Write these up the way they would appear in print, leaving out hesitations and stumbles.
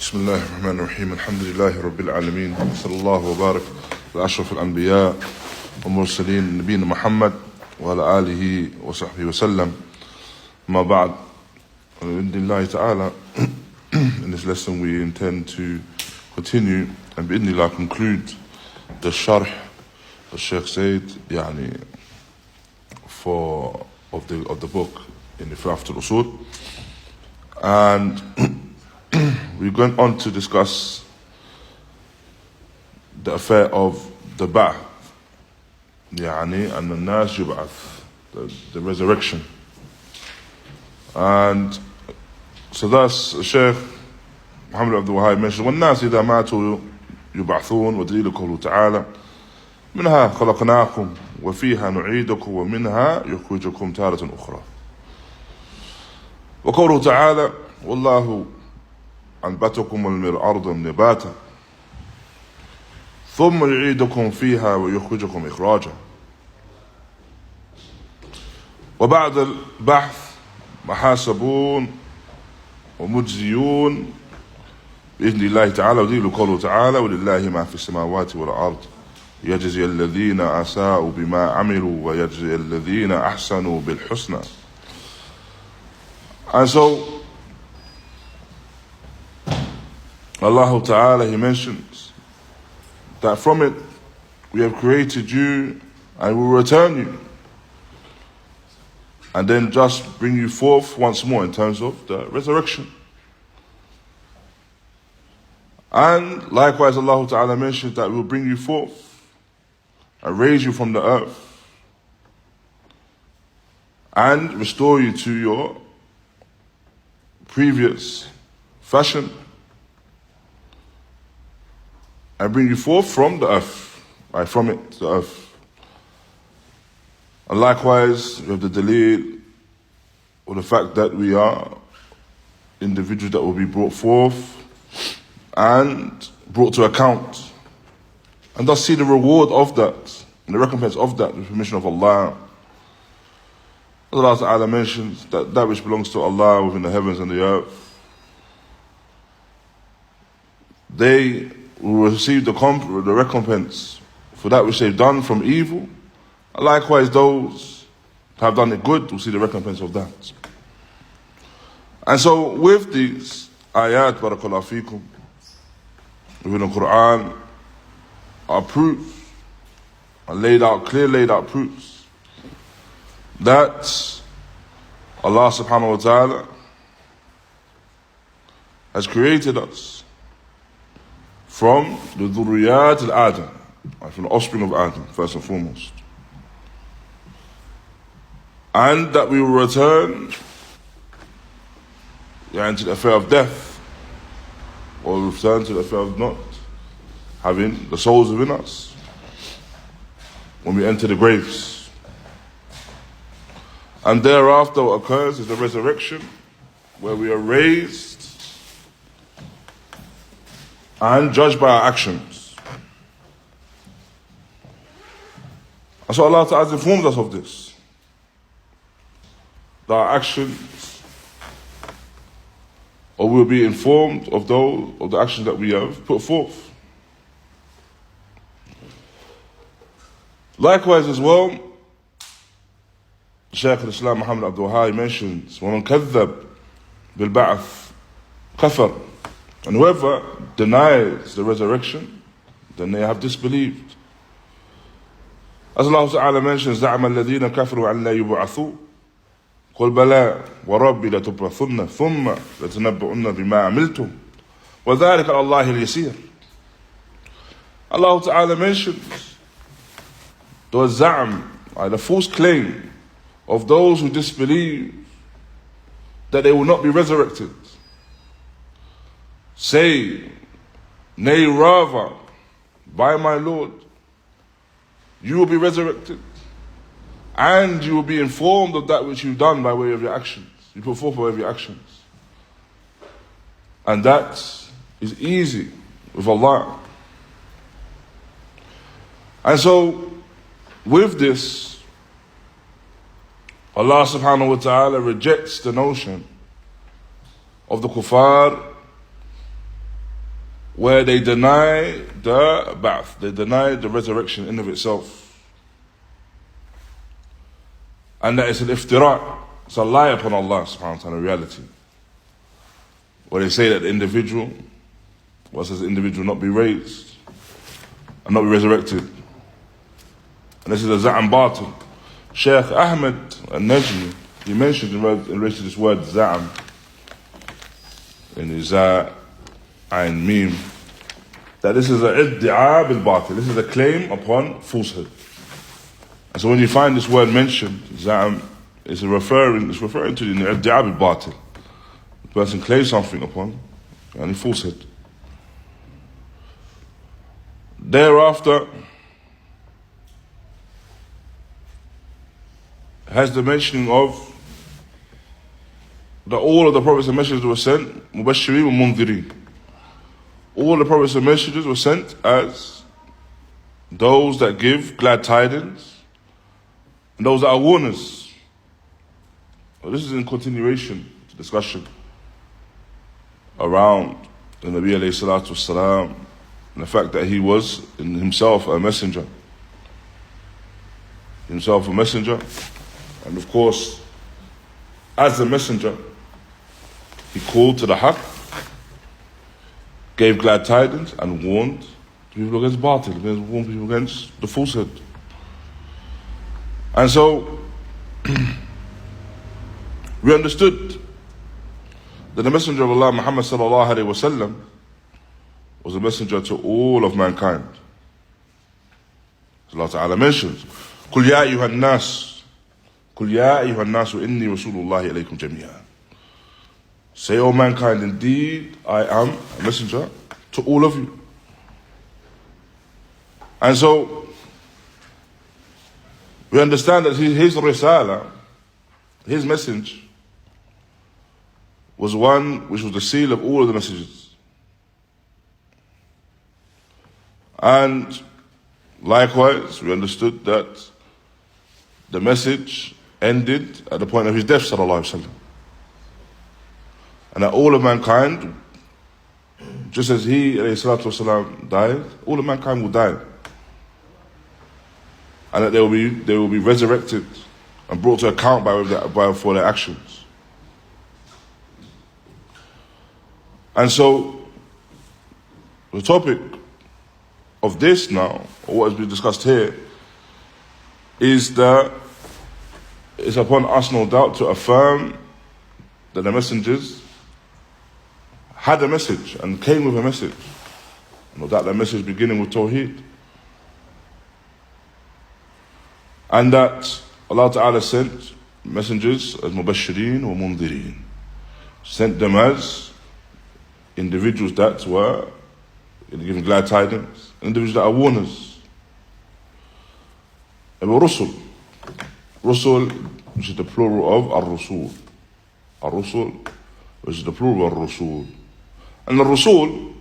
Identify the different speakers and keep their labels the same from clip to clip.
Speaker 1: بسم الله الرحمن الرحيم الحمد لله رب العالمين صلى الله وبارك على أشرف الأنبياء والمرسلين نبينا محمد وعلى آله وصحبه وسلم. ما بعد, بإذن ta'ala, in this lesson we intend to continue and بإذن conclude the sharh of Shaykh Zayd of the book in the al-Uṣūl, and we're going on to discuss the affair of the ba'th, and an-Najm, the resurrection. And so thus Shaykh Muḥammad Abdul Hakeem Mitchell, وَالنَّاسِ إِذَا مَاتُوا يُبْعَثُونَ وَدَلِيلُ قَوْلُهُ تَعَالَى مِنْهَا خَلَقْنَاكُمْ وَفِيهَا نُعِيدُكُمْ وَمِنْهَا يُخْرِجُكُمْ تَارَةً أُخْرَى. وقوله تعالى والله أنبتكم من الأرض نباتا ثم يعيدكم فيها ويخرجكم إخراجا. وبعد البحث محاسبون ومجزيون بإذن الله تعالى. ودليل قوله تعالى ولله ما في السماوات والأرض يجزي الذين أساءوا بما عملوا ويجزي الذين أحسنوا بالحسنى. And so Allah Ta'ala, He mentions that from it we have created you and will return you, and then just bring you forth once more in terms of the resurrection. And likewise Allah Ta'ala mentions that we will bring you forth and raise you from the earth and restore you to your previous fashion and bring you forth from the earth, from it, the earth. And likewise, we have the dalil, or the fact that we are individuals that will be brought forth and brought to account, and thus see the reward of that, and the recompense of that, with the permission of Allah. Allah Ta'ala mentions that that which belongs to Allah within the heavens and the earth, they will receive the recompense for that which they've done from evil, and likewise those who have done it good will see the recompense of that. And so with these ayat, barakallahu feekum, within the Quran, are proofs, are laid out proofs that Allah subhanahu wa ta'ala has created us from the dhurriyat al-Adam, from the offspring of Adam, first and foremost. And that we will return to the affair of death, or return to the affair of not having the souls within us when we enter the graves. And thereafter what occurs is the resurrection, where we are raised and judged by our actions. And so Allah Ta'ala informs us of this, that our actions, or we will be informed of the actions that we have put forth. Likewise as well, Shaykh al-Islām Muḥammad Abdul Hakeem mentions وَمَنْ كَذَّبْ بِالْبَعْثِ كَفَرْ, and whoever denies the resurrection, then they have disbelieved. As Allah Ta'ala mentions زَعْمَ الَّذِينَ كَفَرُوا أَنْ لَا يُبْعَثُوا قُلْ بَلَىٰ وَرَبِّي لَتُبْعَثُنَّ ثُمَّ لَتُنَبَّؤُنَّ بِمَا عَمِلْتُمْ وَذَلِكَ عَلَى اللَّهِ الْيَسِيرُ. Allah Ta'ala mentions the za'am, the false claim of those who disbelieve that they will not be resurrected. Say, nay rather, by my Lord, you will be resurrected, and you will be informed of that which you've done by way of your actions. You put forth by way of your actions. And that is easy with Allah. And so, with this, Allah subhanahu wa ta'ala rejects the notion of the kuffar where they deny the ba'th, they deny the resurrection in of itself. And that is an iftira', it's a lie upon Allah subhanahu wa ta'ala in reality. Where they say that the individual, what says the individual not be raised and not be resurrected. And this is a za'am batil. Shaykh Ahmad an-Najm, he mentioned in relation to this word za'am in his ayn mim, that this is a iddi'a bil batil, this is a claim upon falsehood. And so when you find this word mentioned, za'am, it's referring to the iddi'a bil batil. The person claims something upon and falsehood. Thereafter has the mentioning of that all of the prophets and messengers were sent, mubashirin wa mundhirin. All the prophets and messengers were sent as those that give glad tidings and those that are warners. Well, this is in continuation to discussion around the Nabi alayhi salatu wasalam and the fact that he was in himself a messenger. Himself a messenger. And of course, as a messenger, he called to the haqq, gave glad tidings, and warned people against batil, warned people against the falsehood. And so, we understood that the Messenger of Allah, Muḥammad sallallahu alayhi wa sallam, was a messenger to all of mankind. As Allah Ta'ala mentions, قُلْ يَا أَيُّهَا النَّاسِ قُلْ يَا أَيُّهَا النَّاسُ إِنِّي رَسُولُ اللَّهِ إِلَيْكُمْ جَمِيعًا. Say, O mankind, indeed I am a messenger to all of you. And so, we understand that his risala, his message, was one which was the seal of all of the messages. And likewise, we understood that the message ended at the point of his death, sallallahu alaihi wasallam. And that all of mankind, just as he, alayhi salatu wasalam, died, all of mankind will die. And that they will be resurrected and brought to account for their actions. And so, the topic of this now, or what has been discussed here, is that it's upon us, no doubt, to affirm that the messengers had a message and came with a message. No doubt that message beginning with Tawheed. And that Allah Ta'ala sent messengers as mubashirin wa mundhirin. Sent them as individuals that were giving glad tidings, individuals that are warners. And Rusul, which is the plural of al-Uṣūl. Al-Uṣūl, which is the plural of al-Rusul. And the Rusul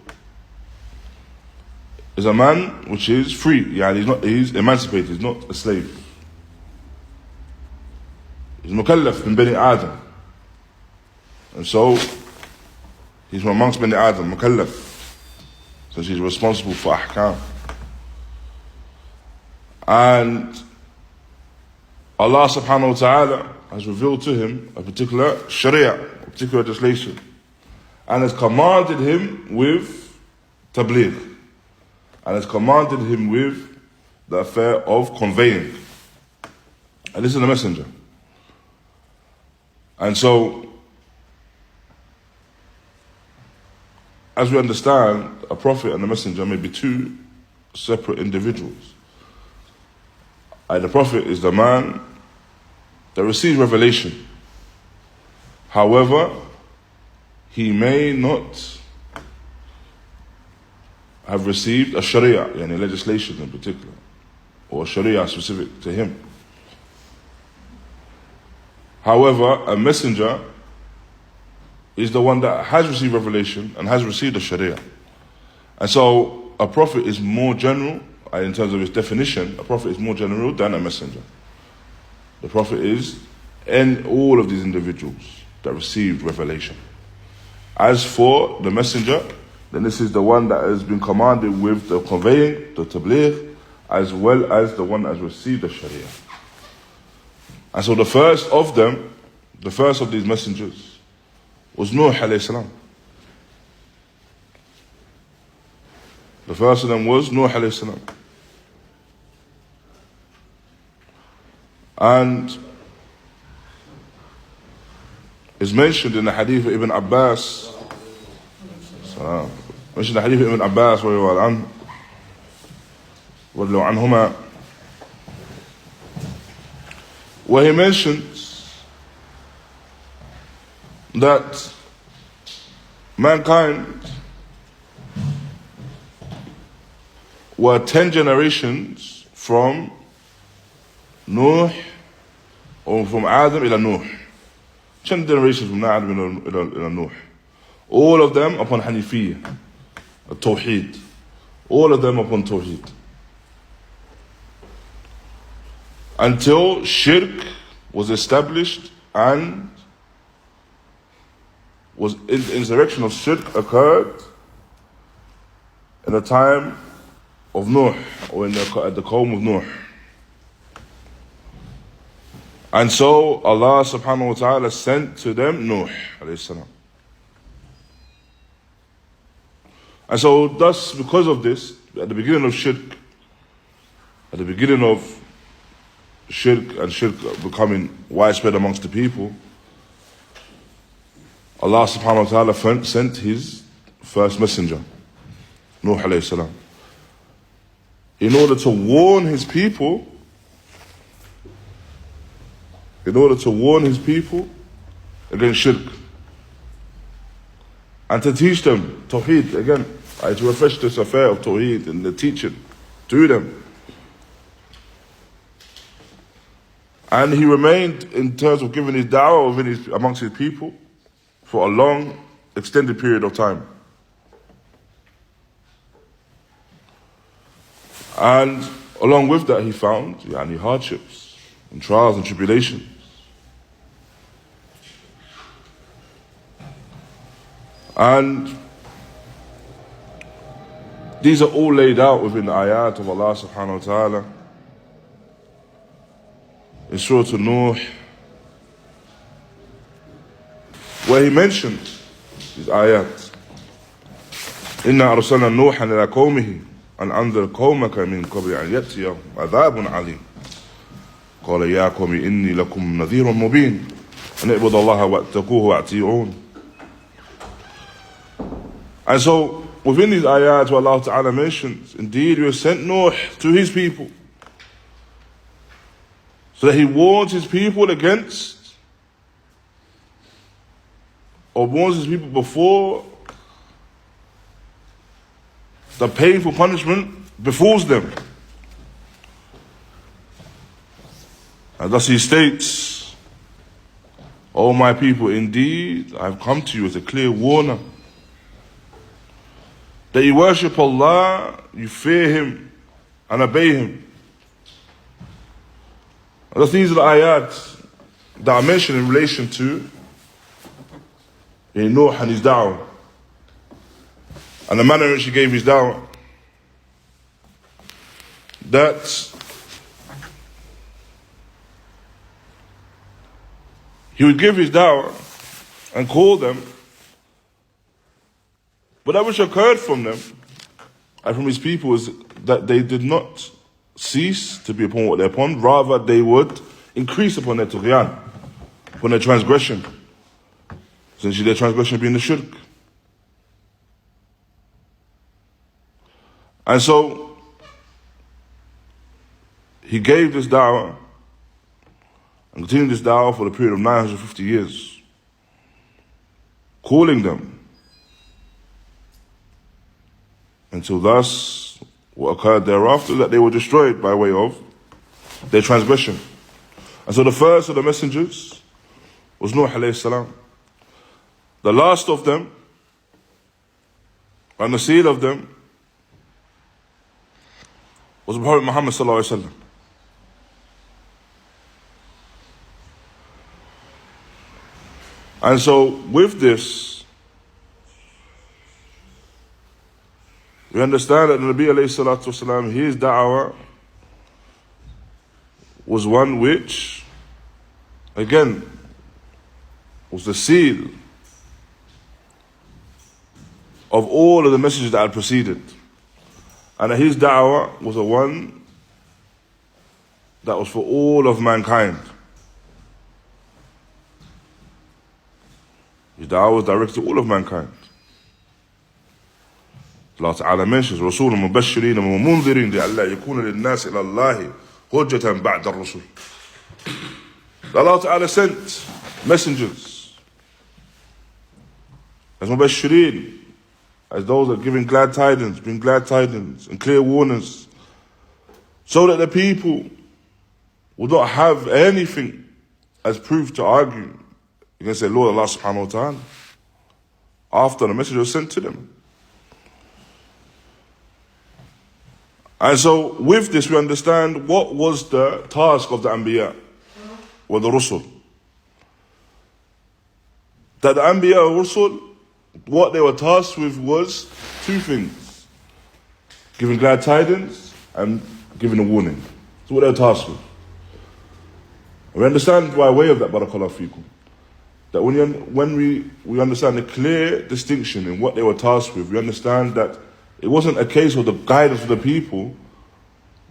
Speaker 1: is a man which is free, he's emancipated, he's not a slave. He's mukallaf min bani Adam. And so, he's from amongst bani Adam, mukallaf. Since he's responsible for ahkam. And Allah subhanahu wa ta'ala has revealed to him a particular sharia, a particular legislation, and has commanded him with tabligh, and has commanded him with the affair of conveying. And this is the messenger. And so, as we understand, a prophet and a messenger may be two separate individuals. The prophet is the man that receives revelation. However, he may not have received a sharia, legislation in particular, or sharia specific to him. However, a messenger is the one that has received revelation and has received a sharia. And so, a prophet is more general, in terms of its definition, a prophet is more general than a messenger. The prophet is in all of these individuals that received revelation. As for the messenger, then this is the one that has been commanded with the conveying, the tabligh, as well as the one that has received the sharia. And so the first of them, the first of these messengers, was Nuh alayhi salam. The first of them was Nuh alayhi salam. And is mentioned in the hadith of Ibn Abbas, mentioned the hadith of Ibn Abbas عنهما, where he mentions that mankind were 10 generations from Nuh, or from Adam ila Nuh. 10 generations from Adam ila Nuh. All of them upon Hanifiyyah, Tawheed. All of them upon Tawheed. Until shirk was established and was the insurrection of shirk occurred in the time of Nuh, or at the qawm of Nuh. And so Allah subhanahu wa ta'ala sent to them Nuh alayhi salam. And so thus, because of this, at the beginning of shirk, and shirk becoming widespread amongst the people, Allah subhanahu wa ta'ala sent his first messenger, Nuh alayhi salam, in order to warn his people, against shirk, and to teach them Tawheed again, to refresh this affair of Tawheed and the teaching to them. And he remained, in terms of giving his da'wah amongst his people, for a long, extended period of time. And along with that, he found hardships and trials and tribulations. And these are all laid out within the ayat of Allah subhanahu wa ta'ala. In Surah Nuh, where he mentioned these ayat. إِنَّا أَرْسَلْنَا نُوحًا إِلَىٰ قَوْمِهِ أَنْ أَنذِرْ قَوْمَكَ مِنْ قَبْلِ أَنْ يَأْتِيَهُمْ عَذَابٌ عَلِيمٌ قَالَ يَا قَوْمِ إِنِّي لَكُمْ نَذِيرٌ مُبِينٌ أَنِ اعْبُدُوا اللَّهَ وَاتَّقُوهُ وَأَطِيعُونِ. And so, within these ayat, where Allah Ta'ala mentions, indeed we have sent Nuh to his people, so that he warns his people against, or warns his people before the painful punishment befalls them. And thus he states, O my people, indeed I have come to you as a clear warner, that you worship Allah, you fear Him and obey Him. And thus these are the ayat that are mentioned in relation to Nuh and his da'wah, and the manner in which he gave his da'wah. That he would give his da'wah and call them, but that which occurred from them and from his people is that they did not cease to be upon what they're upon, rather they would increase upon their tughyan, upon their transgression, essentially their transgression being the shirk. And so he gave this da'wah and continued this da'wah for the period of 950 years, calling them, until thus what occurred thereafter, that they were destroyed by way of their transgression. And so the first of the messengers was Nuh alayhi salam. The last of them, and the seal of them, was Prophet Muḥammad sallallahu alaihi wasallam. And so with this, we understand that the Nabi alayhi salatu wasalam, his da'wah was one which, again, was the seal of all of the messages that had preceded. And his da'wah was a one that was for all of mankind. His da'wah was directed to all of mankind. Allah Ta'ala mentions رسول مبشرين ومنذرين لئلا يكون للناس إلى الله حجة بعد الرسل. Allah Ta'ala sent messengers as mubashirin, as those that are giving glad tidings, bring glad tidings and clear warnings, so that the people would not have anything as proof to argue against their Lord Allah subhanahu wa ta'ala after the message was sent to them. And so with this we understand what was the task of the Anbiya or the Rusul. That the Anbiya or Rusul, what they were tasked with was two things: giving glad tidings and giving a warning. That's what they were tasked with. And we understand by way of that, barakallahu feekum, that when we understand the clear distinction in what they were tasked with, we understand that it wasn't a case of the guidance of the people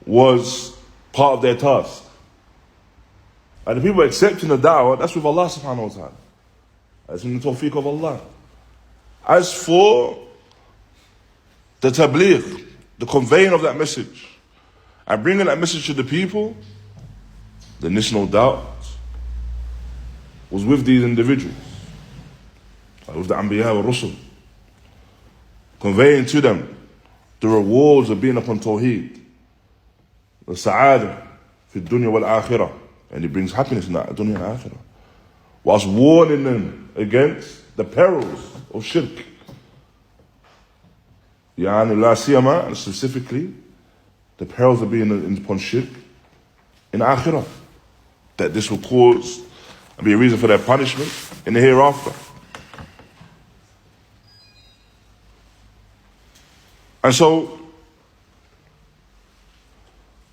Speaker 1: was part of their task. And the people accepting the da'wah, that's with Allah subhanahu wa ta'ala. That's in the tawfiq of Allah. As for the tabligh, the conveying of that message, and bringing that message to the people, then this no doubt was with these individuals, with the Anbiya wa Rusul, conveying to them the rewards of being upon Tawheed, the Sa'adah fi dunya wal akhirah, and it brings happiness in that dunya and akhirah, whilst warning them against the perils of shirk. Yani la siyama, and specifically the perils of being upon shirk in akhirah, that this will cause and be a reason for their punishment in the hereafter. And so,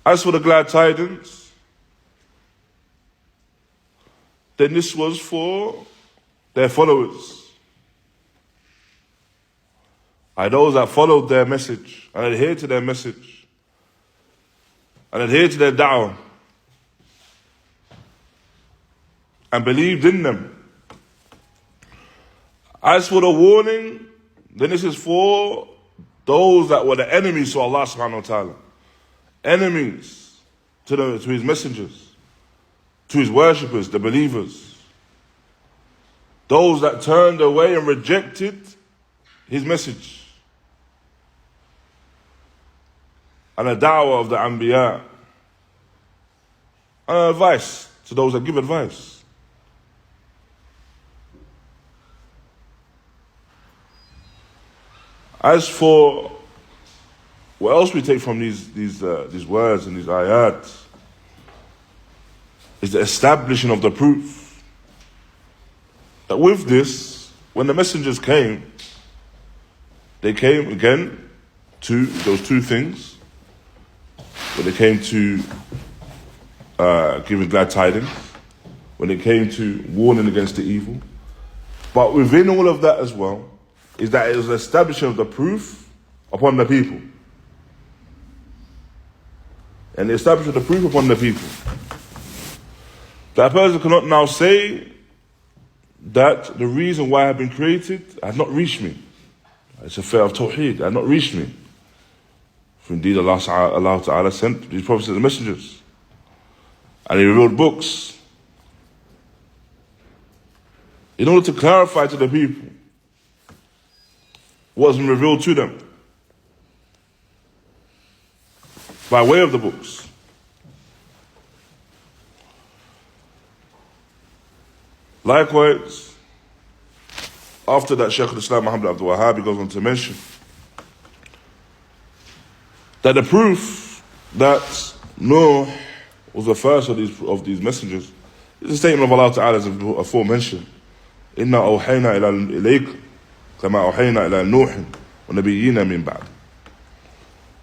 Speaker 1: as for the glad tidings, then this was for their followers, and those that followed their message and adhered to their message and adhered to their da'wah and believed in them. As for the warning, then this is for those that were the enemies to Allah subhanahu wa ta'ala, enemies to his messengers, to his worshippers, the believers, those that turned away and rejected his message and the da'wah of the Anbiya, and advice to those that give advice. As for what else we take from these words and these ayat, is the establishing of the proof that with this, when the messengers came, they came again to those two things. When they came to giving glad tidings, when it came to warning against the evil, but within all of that as well, is that it was the establishment of the proof upon the people. And the establishment of the proof upon the people. That person cannot now say that the reason why I have been created had not reached me. It's a affair of Tawheed, had not reached me. For indeed Allah Ta'ala sent these prophets and messengers. And He revealed books in order to clarify to the people what has been revealed to them by way of the books. Likewise, after that, Shaykh al-Islām Muḥammad Abdul Wahhāb goes on to mention that the proof that Nuh was the first of these messengers is a statement of Allah Ta'ala as aforementioned. إِنَّا أَوْحَيْنَا إِلَيْكَ كَمَا أَوْحَيْنَا إِلَى نُوحٍ وَنَبِيِّينَ مِن بَعْدِ.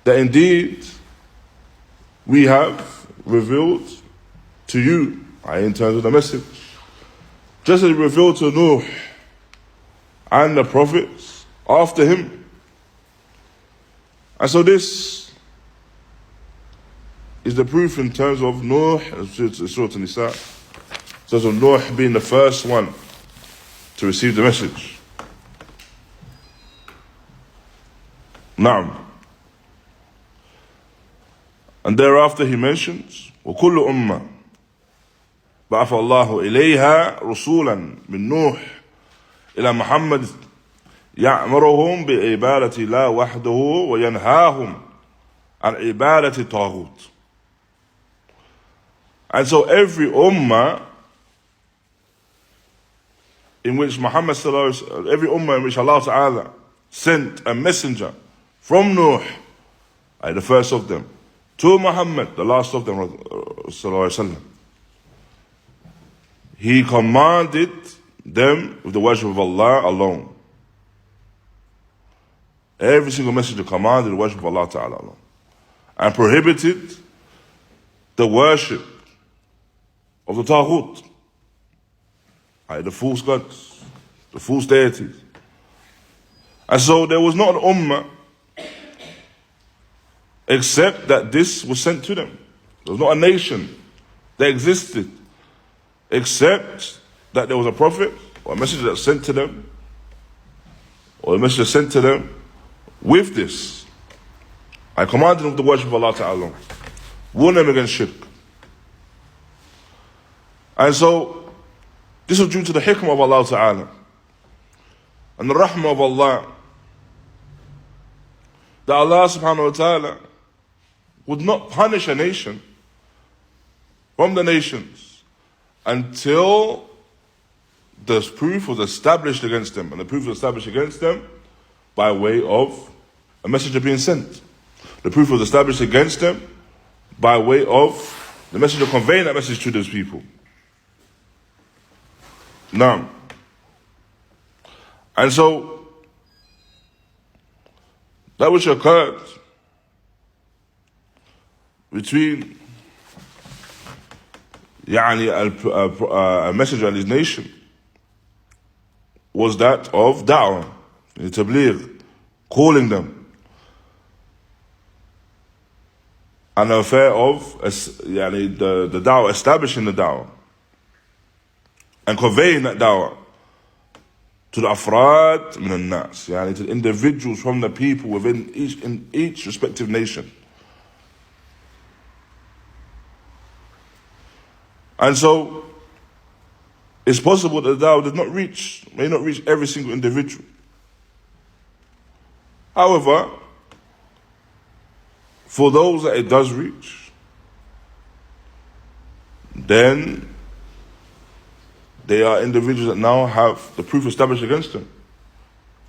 Speaker 1: that indeed we have revealed to you, in terms of the message, just as we revealed to Nuh and the prophets after him. And so this is the proof in terms of Nuh, Surah An-Nisa, in terms of Nuh being the first one to receive the message. Naam. And thereafter he mentions, وَكُلُّ أُمَّةٍ بَعَثَ اللَّهُ إِلَيْهَا رُسُولًا مِنْ نُوحٍ إِلَى مُحَمَّدٍ يَأْمُرُهُمْ بِعِبَادَةِ اللَّهِ وَحْدَهُ وَيَنْهَاهُمْ عَنْ عِبَادَةِ ṭāغūt. And so every ummah in which Muhammad every ummah in which Allah Ta'ala sent a messenger from Nuh, the first of them, to Muhammad, the last of them, he commanded them with the worship of Allah alone. Every single messenger commanded the worship of Allah Ta'ala alone, and prohibited the worship of the Ṭāghūt, the false gods, the false deities. And so there was not an ummah except that this was sent to them. There was not a nation that existed except that there was a prophet or a messenger that sent to them, or a messenger sent to them with this. I commanded them to worship Allah Ta'ala, warn them against shirk. And so this was due to the hikmah of Allah Ta'ala and the rahmah of Allah, that Allah Subhanahu wa Ta'ala would not punish a nation from the nations until the proof was established against them. And the proof was established against them by way of a messenger being sent. The proof was established against them by way of the messenger conveying that message to those people. Now, and so that which occurred between a messenger and his nation was that of da'wah, tabligh, calling them, an affair of the da'wah, establishing the da'wah and conveying that da'wah to the afrad min al-nas, to the individuals from the people within each respective nation. And so it's possible that the da'wah may not reach every single individual. However, for those that it does reach, then they are individuals that now have the proof established against them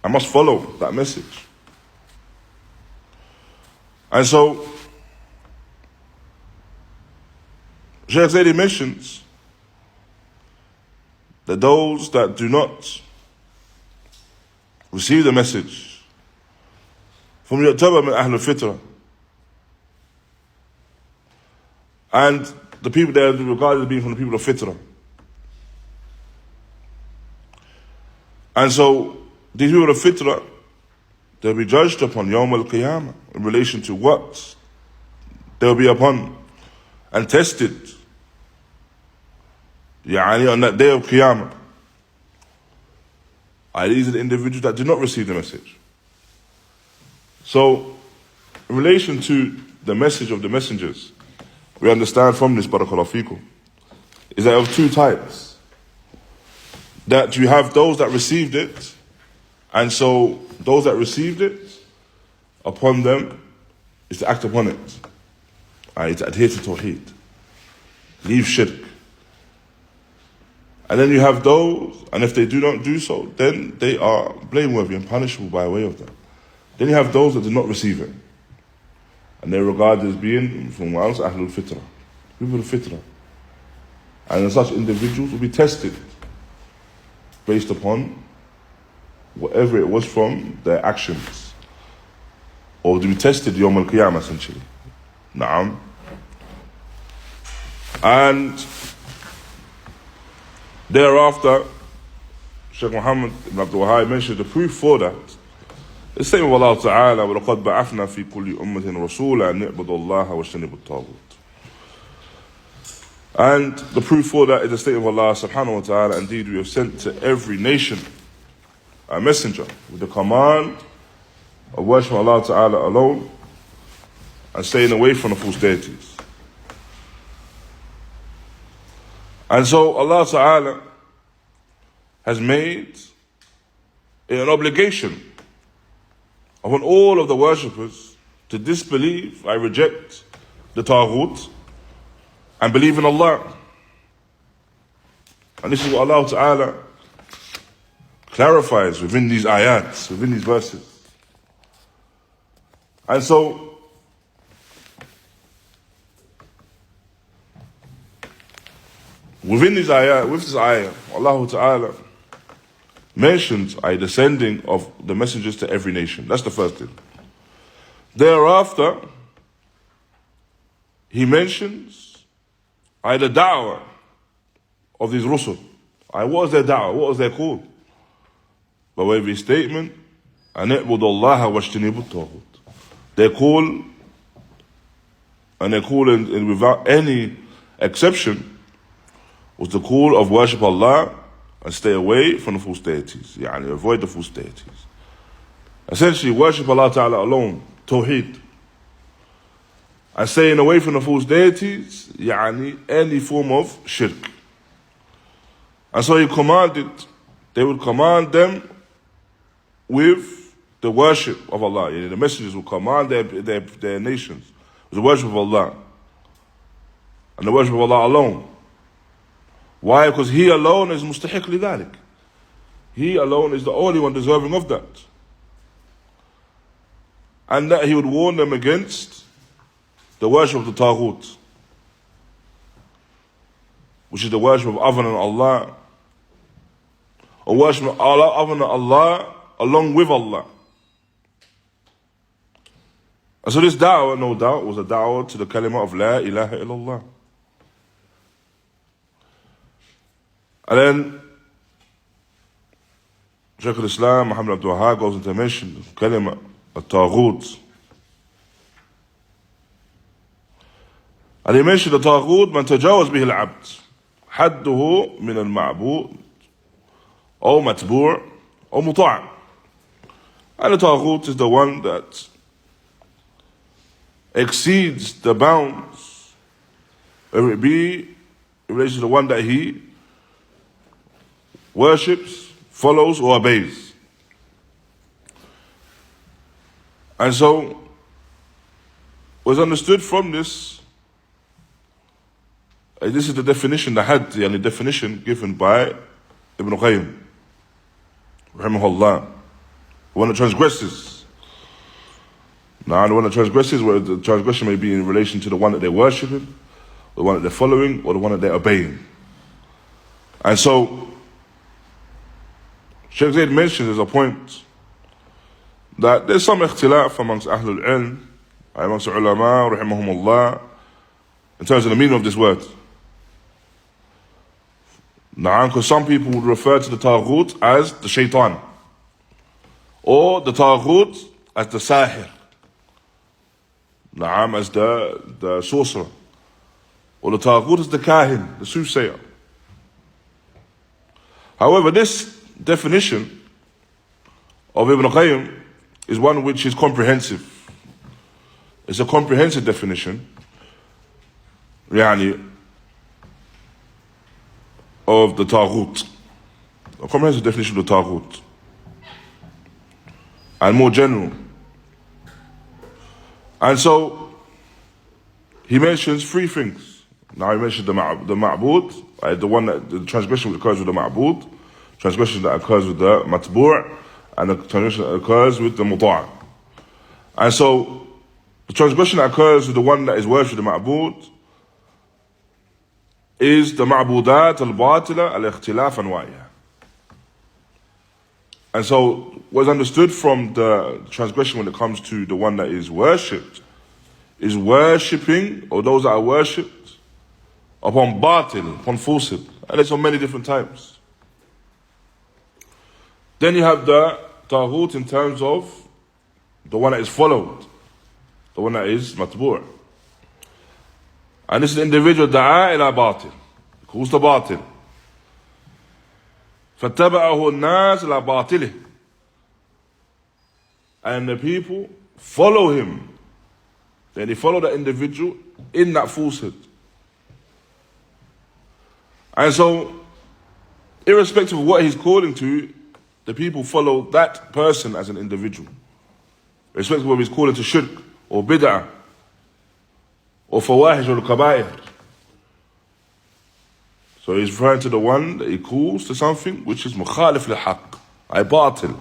Speaker 1: and must follow that message. And so Shaykh Zayd mentions that those that do not receive the message from yu'tabar min ahl al-fitra, and the people that are regarded as being from the people of fitra. And so these people of fitra, they'll be judged upon Yawm al-Qiyamah in relation to what they'll be upon and tested on that day of Qiyamah. These are the individuals that do not receive the message. So in relation to the message of the messengers, we understand from this, barakallahu feekum, is that of two types. That you have those that received it, and so those that received it, upon them is to act upon it. To adhere to Tawheed, leave shirk. And then you have those, and if they do not do so, then they are blameworthy and punishable by way of that. Then you have those that do not receive it, and they're regarded as being from Ahlul Fitra, people of Fitra. And such individuals will be tested based upon whatever it was from their actions. or to be tested Yawm al-Qiyamah essentially. Na'am. And thereafter, Shaykh Muḥammad ibn Abdul Hakeem mentioned the proof for that. The statement of Allah Ta'ala, وَلَقَدْ بَعَثْنَا فِي كُلِّ أُمَّةٍ رَسُولًا أَنْ اعْبُدُوا اللَّهَ وَاجْتَنِبُوا الطَّاغُوتَ. And the proof for that is the statement of Allah Subhanahu wa Ta'ala, indeed we have sent to every nation a messenger with the command of worshiping Allah Ta'ala alone and staying away from the false deities. And so Allah Ta'ala has made it an obligation upon all of the worshippers to disbelieve, I reject the Ṭāghūt, and believe in Allah. And this is what Allah Ta'ala clarifies within these ayats, within these verses. And so, within these ayat, with this ayah, Allah Ta'ala mentions the sending of the messengers to every nation. That's the first thing. Thereafter, he mentions the da'wah of these rusul. What was their da'wah? What was their call? By way of his statement, an اعْبُدُوا اللَّهَ وَاجْتَنِبُوا الطَّاغُوتَ. Their call, and their call and without any exception, was the call of worship Allah and stay away from the false deities. Avoid the false deities. Essentially, worship Allah Ta'ala alone, Tawheed. And staying away from the false deities, any form of shirk. And so he commanded, they would command them with the worship of Allah. The messengers would command their nations with the worship of Allah. And the worship of Allah alone. Why? Because He alone is mustahiq lidhalik. He alone is the only one deserving of that. And that He would warn them against the worship of the Ṭāghūt, which is the worship of other than Allah, or worship of Allah other than Allah along with Allah. And so this da'wah, no doubt, was a da'wah to the kalima of La ilaha illallah. And then Shaykh al-Islām Muḥammad Abdul Hakeem goes into mention kalima al-Ṭāghūt. And he mentioned the Ṭāghūt man tajawaz bihi al-'abd hadduhu min al-ma'būd or matbū' or mutā'. And the Ṭāghūt is the one that exceeds the bounds, whether it be in relation to the one that he worships, follows, or obeys. And so, was understood from this, this is the definition, the definition given by Ibn Qayyim, raḥimahullāh, the one that transgresses. Now, the one that transgresses, where the transgression may be in relation to the one that they're worshipping, the one that they're following, or the one that they're obeying. And so, Shaykh Zayd mentions as a point that there's some ikhtilaf amongst Ahlul Ilm, amongst the ulama, raḥimahullāh, in terms of the meaning of this word. Now, because some people would refer to the Ṭāghūt as the shaitan, or the Ṭāghūt as the sahir, as the sorcerer, or the Ṭāghūt as the kahin, the soothsayer. However, this definition of Ibn Qayyim is one which is comprehensive. It's a comprehensive definition of the Ṭāghūt. A comprehensive definition of the Ṭāghūt. And more general. And so, he mentions three things. Now he mentioned the ma'būd, the one that, the transgression that occurs with the ma'būd, transgression that occurs with the matbū', and the transgression that occurs with the mutā'. And so, the transgression that occurs with the one that is worshipped, the ma'būd, is the ma'būdāt al-bātila al-ikhtilāf anwā'iha. And so what's understood from the transgression when it comes to the one that is worshipped is worshipping, or those that are worshipped, upon batil, upon falsehood. And it's on many different types. Then you have the Ṭāghūt in terms of the one that is followed, the one that is matbu'. And this is the individual da'a ila batil, calls the batil. فَاتَّبَعَهُ النَّاسِ إِلَى بَاطِلِهِ. And the people follow him. Then they follow the individual in that falsehood. And so, irrespective of what he's calling to, the people follow that person as an individual. Irrespective of whether he's calling to shirk, or bid'ah, or fawahish, or kaba'ir. So he's referring to the one that he calls to something which is mukhalif lil-haqq, ay batil.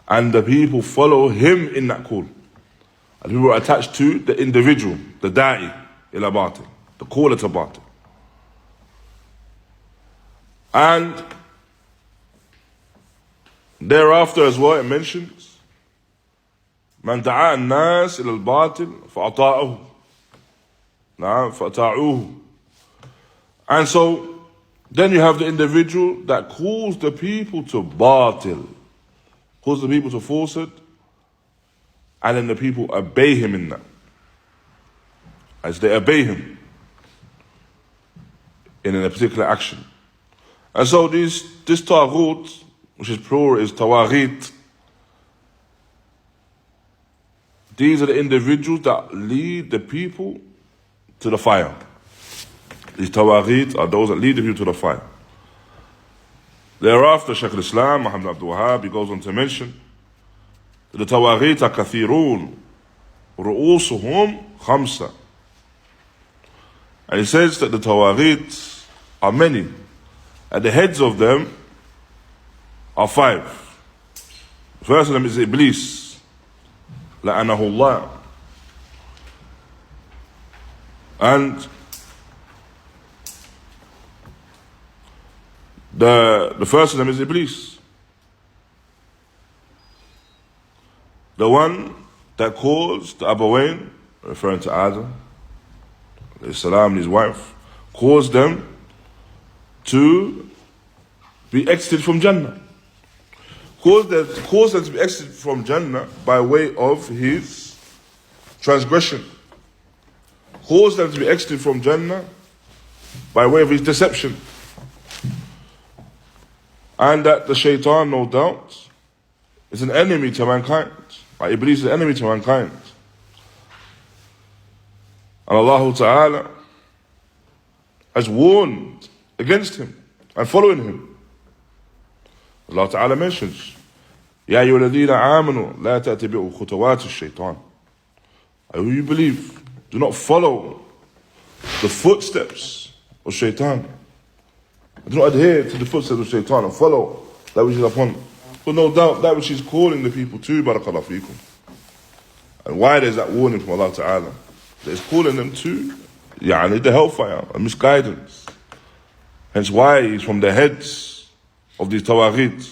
Speaker 1: And the people follow him in that call. And people are attached to the individual, the da'i ila batil, the caller to batil. And thereafter as well it mentions, man da'a an-nas ila al-batil fa'ata'uhu. Na'am, fa'ata'uhu. And so, then you have the individual that calls the people to batil, calls the people to falsehood, and then the people obey him in that. As they obey him in a particular action. And so this Ṭāghūt, which is plural, is tawaghit. These are the individuals that lead the people to the fire. These tawaghit are those that lead the people to the fire. Thereafter, Shaykh al-Islām, Muḥammad Abdul Wahhāb, he goes on to mention that the tawaghit are kathirun, ru'ūsuhum khamsa. And he says that the tawaghit are many, and the heads of them are 5. The first of them is Iblīs, raḥimahullāh. And the first of them is Iblīs. The one that caused the Abawain, referring to Adam, al-Islām and his wife, caused them to be exited from Jannah. Caused them to be exited from Jannah by way of his transgression. Caused them to be exited from Jannah by way of his deception. And that the shaitan, no doubt, is an enemy to mankind. Iblīs is an enemy to mankind. And Allah Ta'ala has warned against him and following him. Allah Ta'ala mentions, يَا أَيُّهَا الَّذِينَ آمَنُوا لَا تَتَّبِعُوا خُطُوَاتِ الشَّيْطَانِ. Who you believe, do not follow the footsteps of shaitan. Do not adhere to the footsteps of shaitan and follow that which is upon. But no doubt that which is calling the people to, barakallahu feekum. And why there's that warning from Allah Ta'ala? That is calling them to the hellfire and misguidance. Hence why he's from the heads of these tawaghit.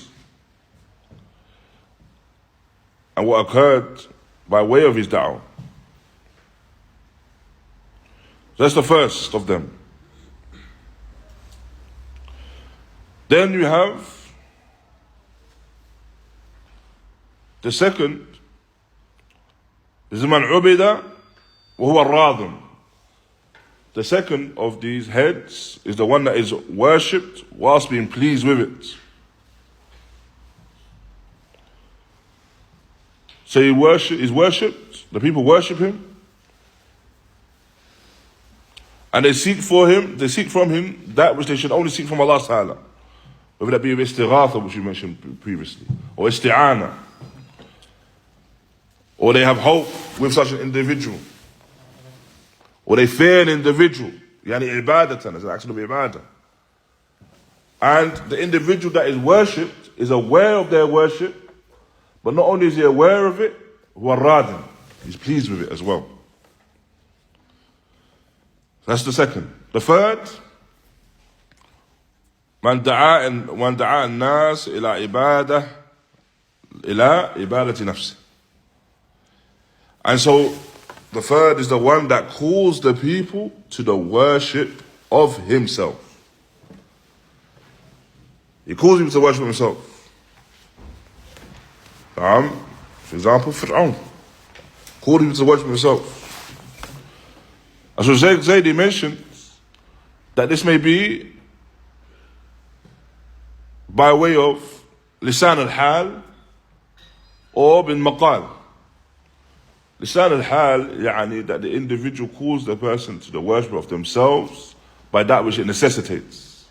Speaker 1: And what occurred by way of his da'wah. That's the first of them. Then you have the second, is man ubida wa huwa radin. The second of these heads is the one that is worshipped whilst being pleased with it. So he's worshipped, the people worship him, and they seek from him that which they should only seek from Allah Ta'ala. Whether that be istighatha, which we mentioned previously, or isti'ana, or they have hope with such an individual, or they fear an individual, yani ibadatan, as an action of ibadah. And the individual that is worshipped is aware of their worship, but not only is he aware of it, huwa radin, he's pleased with it as well. That's the second. The third, من دعا الناس إلى عبادة نفسه. And so the third is the one that calls the people to the worship of himself. He calls people to worship himself. For example, Fir'aun called people to worship himself. And so Shaykh Zayd mentioned that this may be by way of lisan al-hal or bin maqal. Lisan al-hal, يعني that the individual calls the person to the worship of themselves by that which it necessitates.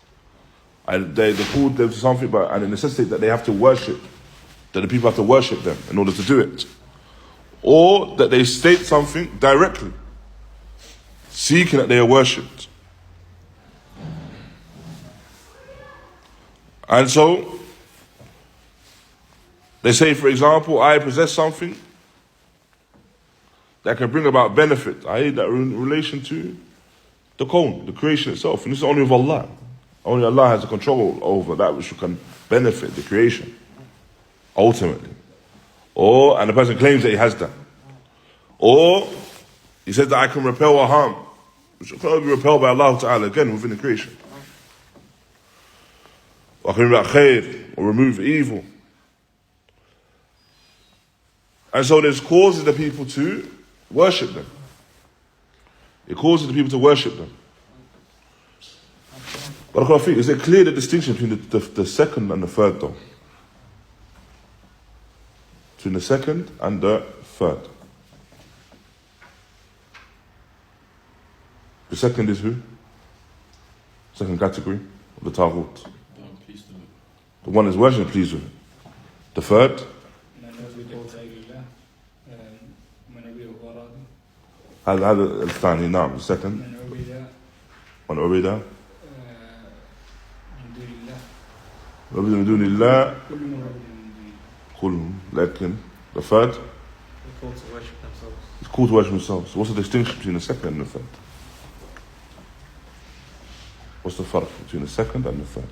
Speaker 1: And they called them to something, and it necessitates that they have to worship, that the people have to worship them in order to do it. Or that they state something directly, seeking that they are worshipped. And so, they say, for example, I possess something that can bring about benefit. I that in relation to the kawn, the creation itself. And this is only of Allah. Only Allah has a control over that which can benefit the creation, ultimately. And the person claims that he has that. Or he says that I can repel a harm, which can only be repelled by Allah Ta'ala, again, within the creation. Or I can remove khair, or remove evil. And so this causes the people to worship them. It causes the people to worship them. But I think, is it clear the distinction between the second and the third though? Between the second and the third. The second is who? Second category of the Ṭāghūt. The one is worship, pleased with it. The third? هذا الثاني نعم. The second من عبد من دون الله كلهم. لكن the third is called to worship themselves. It's called to worship themselves. So what's the distinction between the second and the third? What's the farq between the second and the third?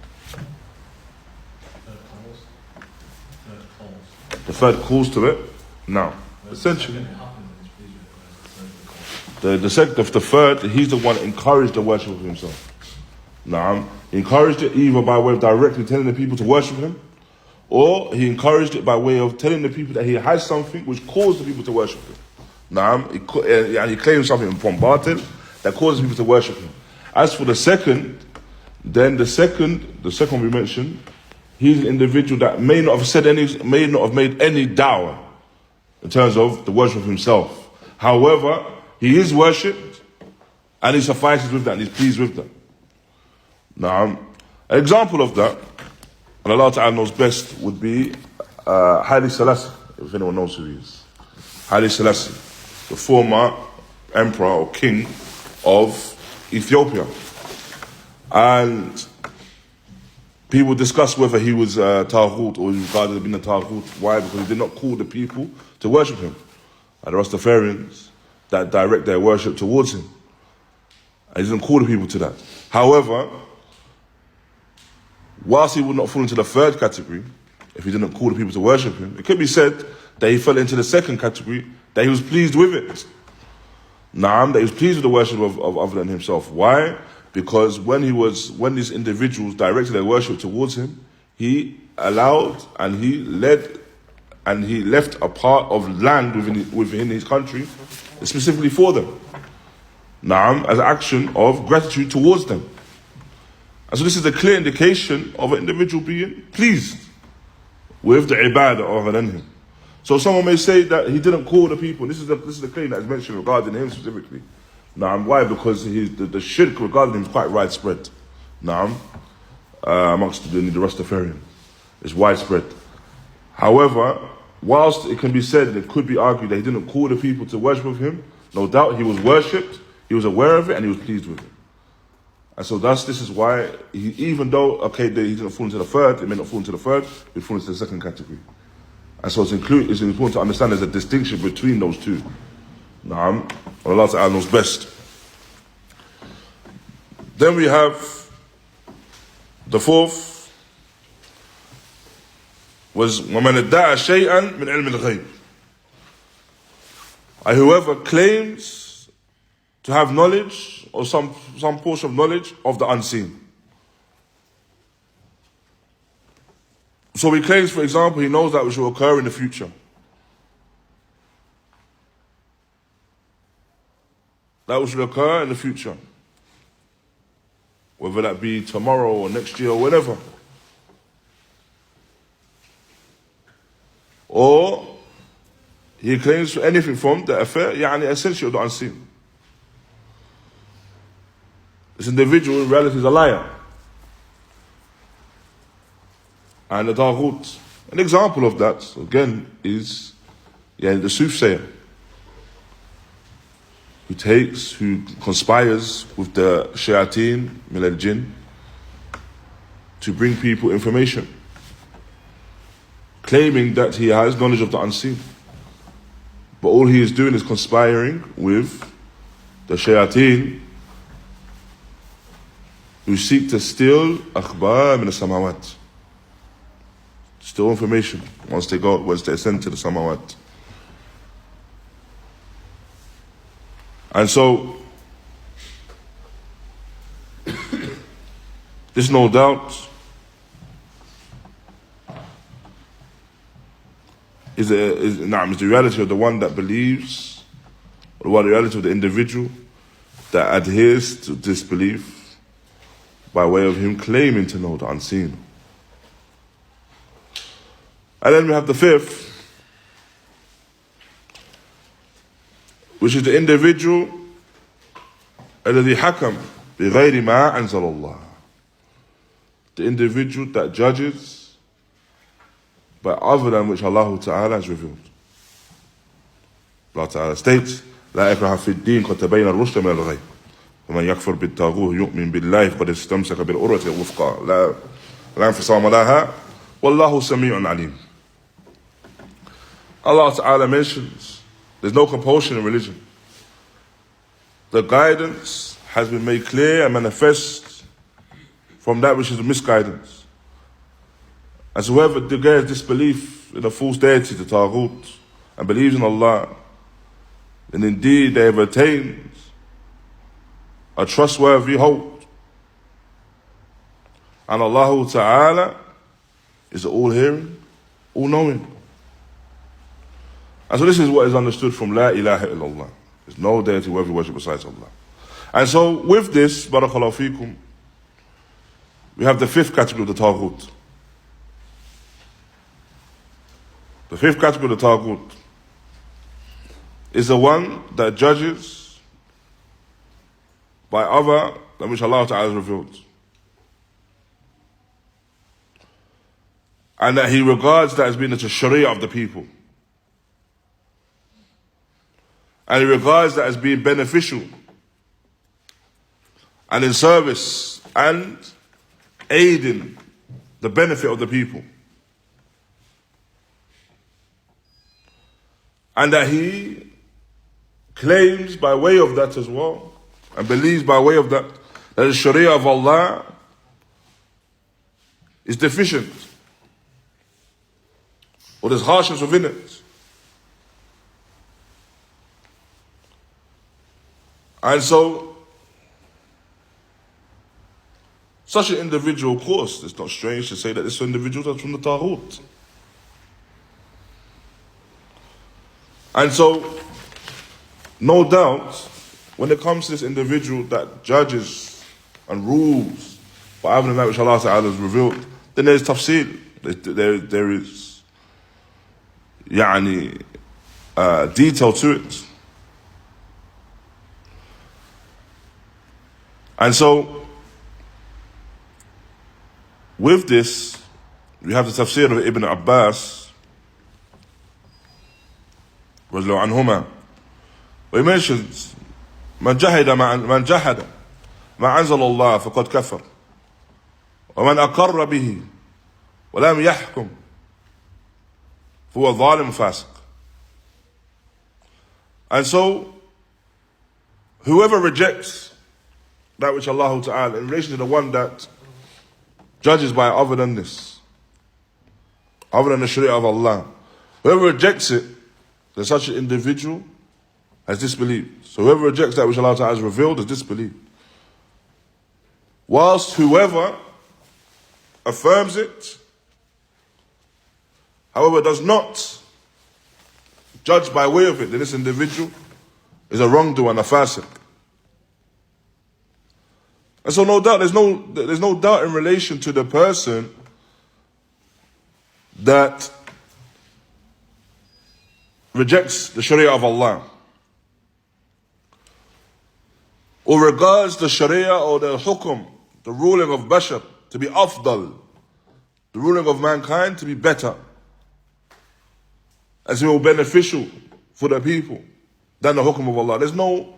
Speaker 1: The third calls to it. Now, essentially, the third, he's the one that encouraged the worship of himself. Now, he encouraged it either by way of directly telling the people to worship him, or he encouraged it by way of telling the people that he has something which caused the people to worship him. Now, he claims something from batil that causes people to worship him. As for the second, then the second we mentioned, he's an individual that may not have made any da'wah in terms of the worship of himself. However, he is worshipped and he suffices with that and he's pleased with that. Now, an example of that, and Allah Ta'ala knows best, would be Haile Selassie, if anyone knows who he is. Haile Selassie, the former emperor or king of Ethiopia. And people discuss whether he was Ṭāghūt or he was regarded as being a Ṭāghūt. Why? Because he did not call the people to worship him. And the Rastafarians that direct their worship towards him. And he didn't call the people to that. However, whilst he would not fall into the third category, if he didn't call the people to worship him, it could be said that he fell into the second category, that he was pleased with it. That he was pleased with the worship of other than himself. Why? Because when these individuals directed their worship towards him, he allowed and he led and he left a part of land within his country specifically for them. As an action of gratitude towards them. And so this is a clear indication of an individual being pleased with the ibadah other than him. So someone may say that he didn't call the people. This is the claim that is mentioned regarding him specifically. Why? Because the shirk regarding him is quite widespread. Amongst the Rastafarians. It's widespread. However, whilst it can be said and it could be argued that he didn't call the people to worship with him, no doubt he was worshipped, he was aware of it, and he was pleased with it. And so this is why, even though, he didn't fall into the third, he may not fall into the third, he fall into the second category. And so it's important to understand there's a distinction between those two. Allah Ta'ala knows best. Then we have The fourth was وَمَنْ ادَّعَ شَيْئًا مِنْ عِلْمِ الْغَيْبِ. Whoever claims to have knowledge or some portion of knowledge of the unseen. So he claims, for example, he knows that which will occur in the future. That which will occur in the future. Whether that be tomorrow or next year or whenever. Or he claims anything from the affair, essentially of the unseen. This individual in reality is a liar. And the Ṭāghūt. An example of that, again, is the soothsayer. Who conspires with the shayateen, min al-jinn, to bring people information, claiming that he has knowledge of the unseen. But all he is doing is conspiring with the shayateen who seek to steal akhbar min al-samawat. Steal information once they ascend to the samawat. And so, this no doubt is the reality of the one that believes, or the reality of the individual that adheres to disbelief by way of him claiming to know the unseen. And then we have the fifth, which is the individual الذي حكم بغير ما أنزل الله. The individual that judges by other than which Allah Ta'ala has revealed. Allah Ta'ala states لا إكراه في الدين قد تبين الرشد من الغي ومن يكفر بالطاغوت يؤمن بالله فقد استمسك بالعروة الوثقى لا انفصام لها والله سميع عليم. Allah Ta'ala mentions there's no compulsion in religion. The guidance has been made clear and manifest from that which is a misguidance. As whoever declares disbelief in the false deity, the Ṭāghūt, and believes in Allah, then indeed they have attained a trustworthy hope. And Allah Ta'ala is all-hearing, all-knowing. And so this is what is understood from La ilaha illallah. There's no deity worthy of worship besides Allah. And so with this, barakallahu feekum, we have the fifth category of the Ṭāghūt. The fifth category of the Ṭāghūt is the one that judges by other than which Allah Ta'ala has revealed. And that he regards that as being the sharia of the people. And he regards that as being beneficial and in service and aiding the benefit of the people. And that he claims by way of that as well, and believes by way of that, that the Sharia of Allah is deficient, or there's harshness within it. And so, such an individual, of course, it's not strange to say that this individual is from the Ṭāghūt. And so, no doubt, when it comes to this individual that judges and rules by other than that which Allah Ta'ala has revealed, then there's tafsir. There is detail to it. And so, with this, we have the tafsir of Ibn Abbas, رضي الله عنهما, where he mentions, من جحد ما أنزل الله فقد كفر ومن أقر به ولم يحكم فهو ظالم فاسق. And so, whoever rejects that which Allah Ta'ala, in relation to the one that judges by other than this, other than the Sharia of Allah. Whoever rejects it, then such an individual has disbelieved. So whoever rejects that which Allah Ta'ala has revealed has disbelieved. Whilst whoever affirms it, however does not judge by way of it, then this individual is a wrongdoer and a fasiq. And so no doubt, there's no doubt in relation to the person that rejects the Sharia of Allah, or regards the Sharia or the hukum, the ruling of Bashar, to be afdal, the ruling of mankind to be better, as more beneficial for the people than the hukum of Allah. There's no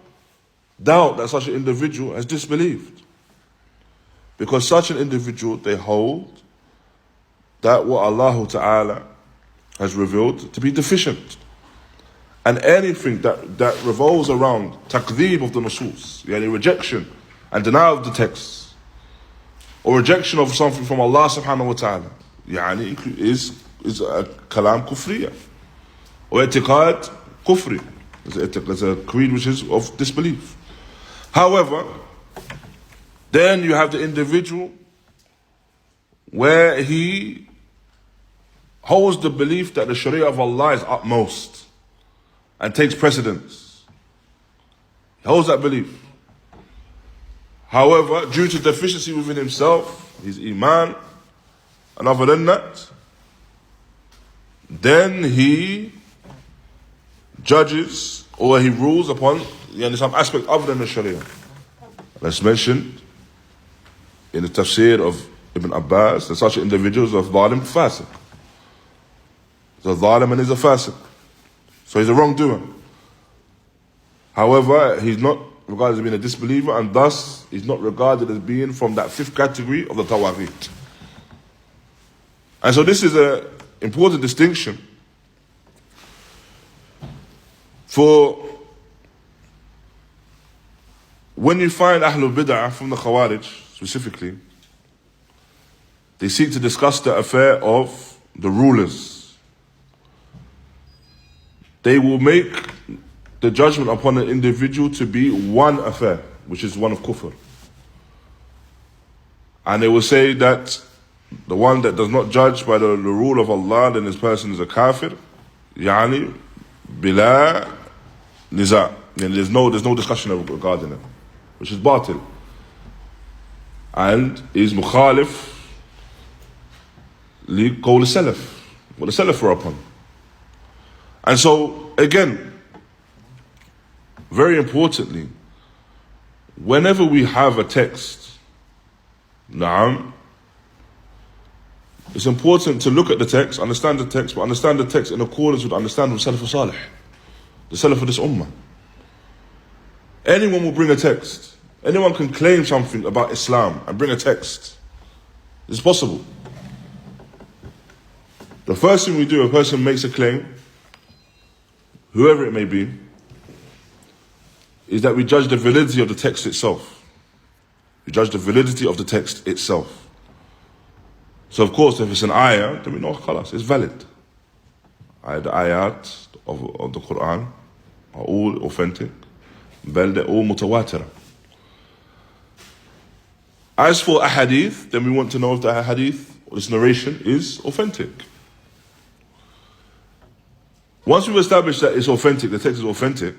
Speaker 1: doubt that such an individual has disbelieved. Because such an individual, they hold that what Allah Ta'ala has revealed to be deficient. And anything that revolves around taqdeeb of the nusus, yani rejection and denial of the text, or rejection of something from Allah subhanahu wa ta'ala, yani is a kalam kufriya, or i'tiqad kufri. There's a creed which is of disbelief. However, then you have the individual where he holds the belief that the Sharia of Allah is utmost and takes precedence. He holds that belief. However, due to deficiency within himself, his iman, and other than that, then he judges or he rules upon some aspect other than the Sharia. That's mentioned in the tafsir of Ibn Abbas that such individuals are zalim fasiq. He's a zalim and he's a fasiq. So he's a wrongdoer. However, he's not regarded as being a disbeliever, and thus he's not regarded as being from that fifth category of the Ṭāghūt. And so this is an important distinction. For when you find Ahlul Bid'ah from the Khawarij specifically, they seek to discuss the affair of the rulers. They will make the judgment upon an individual to be one affair, which is one of kufr. And they will say that the one that does not judge by the rule of Allah, then this person is a kafir, yani bila niza. There's no discussion regarding it, which is batil, and is mukhalif li qawl salaf, what the Salaf were upon. And so, again, very importantly, whenever we have a text, it's important to look at the text, understand the text, but understand the text in accordance with the understanding of Salaf Salih, the Salaf of this ummah. Anyone will bring a text. Anyone can claim something about Islam and bring a text. It's possible. The first thing we do, a person makes a claim, whoever it may be, is that we judge the validity of the text itself. We judge the validity of the text itself. So of course, if it's an ayah, then we know, khalas, it's valid. The ayat of the Quran are all authentic, they're all mutawatira. As for ahadith, then we want to know if the ahadith, or this narration, is authentic. Once we've established that it's authentic, the text is authentic,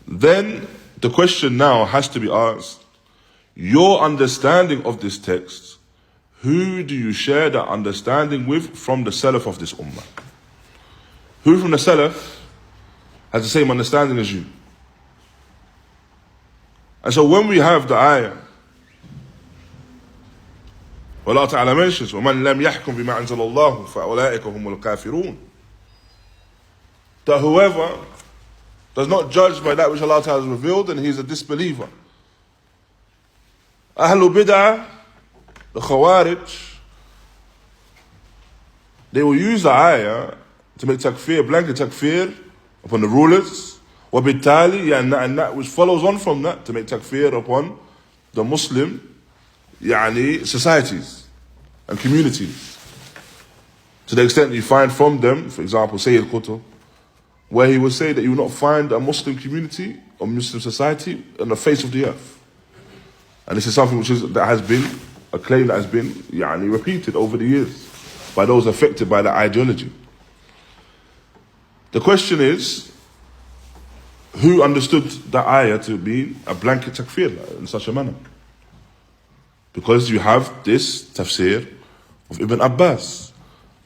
Speaker 1: then the question now has to be asked, your understanding of this text, who do you share that understanding with from the Salaf of this ummah? Who from the Salaf has the same understanding as you? And so when we have the ayah, Allah Ta'ala mentions, وَمَنْ لَمْ يَحْكُمْ بِمَا أَنزَلَ اللَّهُ فَأُولَٰئِكَ هُمُ الْكَافِرُونَ, that whoever does not judge by that which Allah Ta'ala has revealed, then he is a disbeliever. Ahlul Bid'ah, the Khawarij, they will use the ayah to make takfir, blanket takfir upon the rulers, وَبِالتَّالِي, and that which follows on from that, to make takfir upon the Muslim, societies and communities. To the extent you find from them, for example, Sayyid Qutb, where he would say that you will not find a Muslim community or Muslim society on the face of the earth. And this is something that has been a claim that has been repeated over the years by those affected by the ideology. The question is, who understood the ayah to be a blanket takfir in such a manner? Because you have this tafsir of Ibn Abbas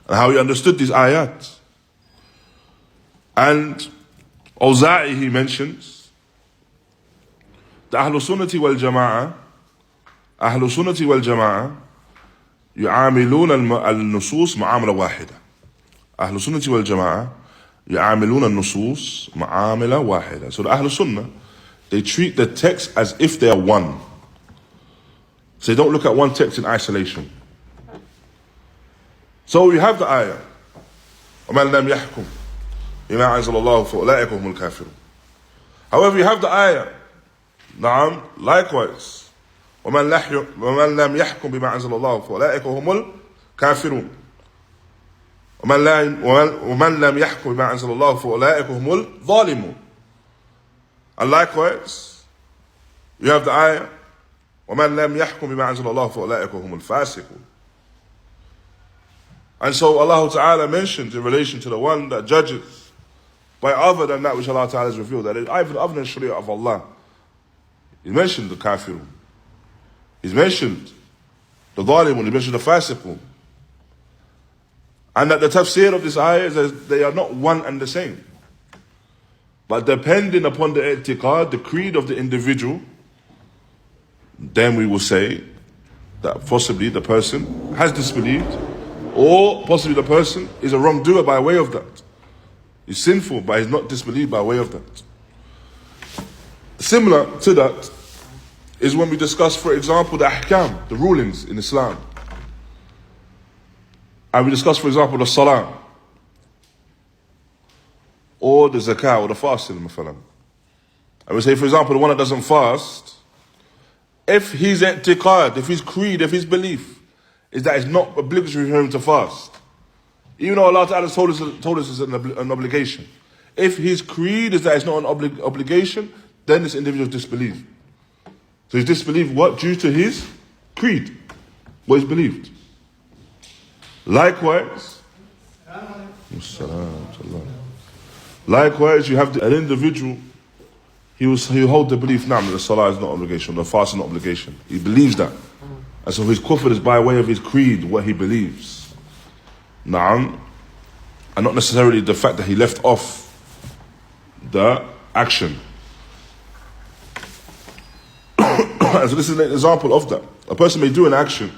Speaker 1: and how he understood these ayat. And Awza'i, he mentions, the Ahlul Sunnati wal Jama'ah, يعاملون النصوص معاملة واحدة. أهل السنة والجماعة يعاملون النصوص معاملة واحدة. So the Ahlul Sunnah, they treat the text as if they are one. So they don't look at one text in isolation. So we have the ayah, وَمَنْ لَمْ يَحْكُمْ بِمَا أَنزَلَ اللَّهُ فَأُولَٰئِكَ هُمُ الْكَافِرُونَ. However, you have the ayah, likewise, وَمَنْ لَمْ يَحْكُمْ بِمَا أَنزَلَ اللَّهُ فَأُولَٰئِكَ هُمُ الْكَافِرُونَ. وَمَنْ لَمْ يَحْكُمْ بِمَا أَنزَلَ اللَّهُ فَأُولَٰئِكَ هُمُ الظَّالِمُونَ. And likewise, you have the ayah, وَمَنْ لَمْ يَحْكُمْ بِمَا أَنزَلَ اللَّهُ فَأُولَٰئِكَ هُمُ الْفَاسِقُونَ. And so Allah Ta'ala mentions in relation to the one that judges by other than that which Allah Ta'ala has revealed, that is either other than Sharia of Allah. He mentioned the kafirun. He's mentioned the dhalimun. He mentioned the fasiqun. And that the tafsir of this ayah is that they are not one and the same. But depending upon the i'tiqad, the creed of the individual, then we will say that possibly the person has disbelieved, or possibly the person is a wrongdoer by way of that. He's sinful, but he's not disbelieved by way of that. Similar to that is when we discuss, for example, the ahkam, the rulings in Islam. And we discuss, for example, the salah, or the zakah, or the fasting, and we say, for example, the one that doesn't fast, if his i'tiqad, if his creed, if his belief is that it's not obligatory for him to fast, even though Allah Ta'ala told us it's an obligation, if his creed is that it's not an obligation, then this individual disbelieved. So he's disbelieved what? Due to his creed, what he's believed. Likewise, you have an individual, he hold the belief now that the salah is not obligation, the fast is not obligation. He believes that. And so his kufr is by way of his creed, what he believes. Na'am. And not necessarily the fact that he left off the action. And so this is an example of that. A person may do an action,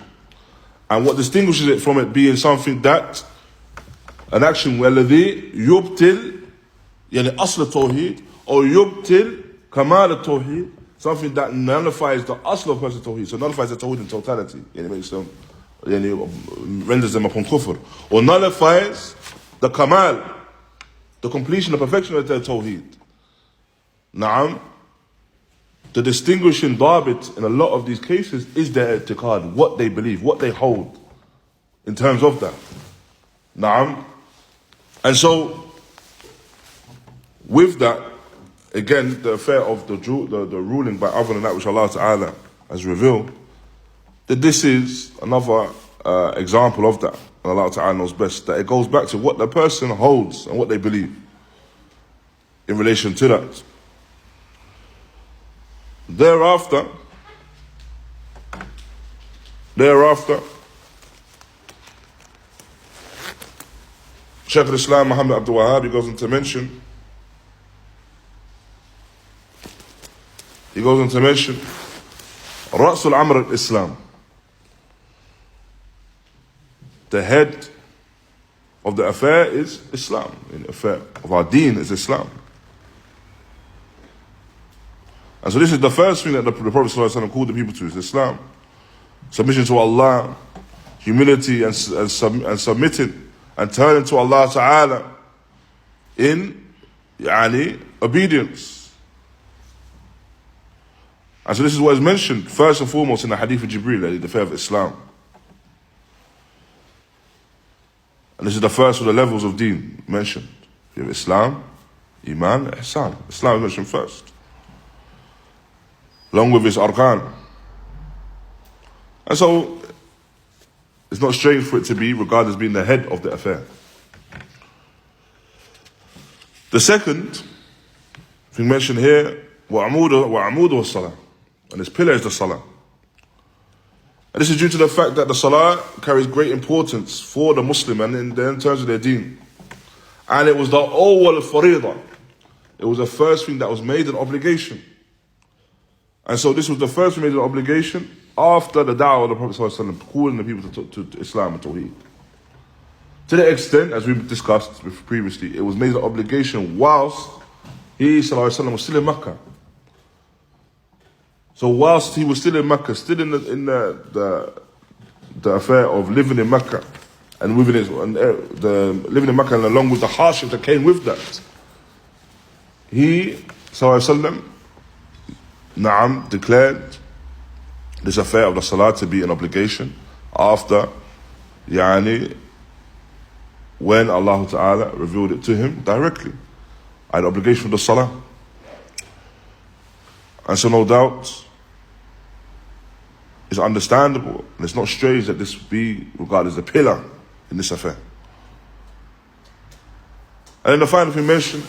Speaker 1: and what distinguishes it from it being something that, an action وَالَّذِي يُبْتِلْ يعني أصل التوحيد, or يُبْتِلْ كمال التوحيد, something that nullifies the asl of person's tawheed, so nullifies the tawheed in totality, makes them, renders them upon kufr, or nullifies the kamal, the completion, the perfection of their tawheed. Na'am. The distinguishing darbit in a lot of these cases is their i'tiqad, what they believe, what they hold in terms of that. Na'am. And so, with that, again, the affair of the ruling by other than that which Allah Ta'ala has revealed, that this is another example of that. And Allah Ta'ala knows best, that it goes back to what the person holds and what they believe in relation to that. Thereafter, Shaykh al-Islām Muḥammad Abdul Wahhāb, he goes on to mention رأس الأمر الإسلام, the head of the affair is Islam. The affair of our deen is Islam. And so this is the first thing that the Prophet ﷺ called the people to, is Islam. Submission to Allah, humility and submitting and turning to Allah Ta'ala in obedience. And so this is what is mentioned first and foremost in the hadith of Jibreel, the affair of Islam. And this is the first of the levels of deen mentioned. You have Islam, Iman, Ihsan. Islam is mentioned first, along with its arkan. And so it's not strange for it to be regarded as being the head of the affair. The second thing mentioned here, وَعَمُودُهُ الصَّلَاةِ, and its pillar is the salah. And this is due to the fact that the salah carries great importance for the Muslim and in terms of their deen. And it was the awwal faridah. It was the first thing that was made an obligation. And so this was the first thing made an obligation after the da'wah of the Prophet ﷺ, calling the people to Islam and Tawheed. To the extent, as we discussed previously, it was made an obligation whilst he ﷺ was still in Mecca. So whilst he was still in Mecca, still in the affair of living in Mecca, and living in Mecca, and along with the hardship that came with that, he ﷺ declared this affair of the salah to be an obligation after when Allah Ta'ala revealed it to him directly. I had an obligation for the salah. And so no doubt it's understandable and it's not strange that this be regarded as a pillar in this affair. And then the final thing mentioned,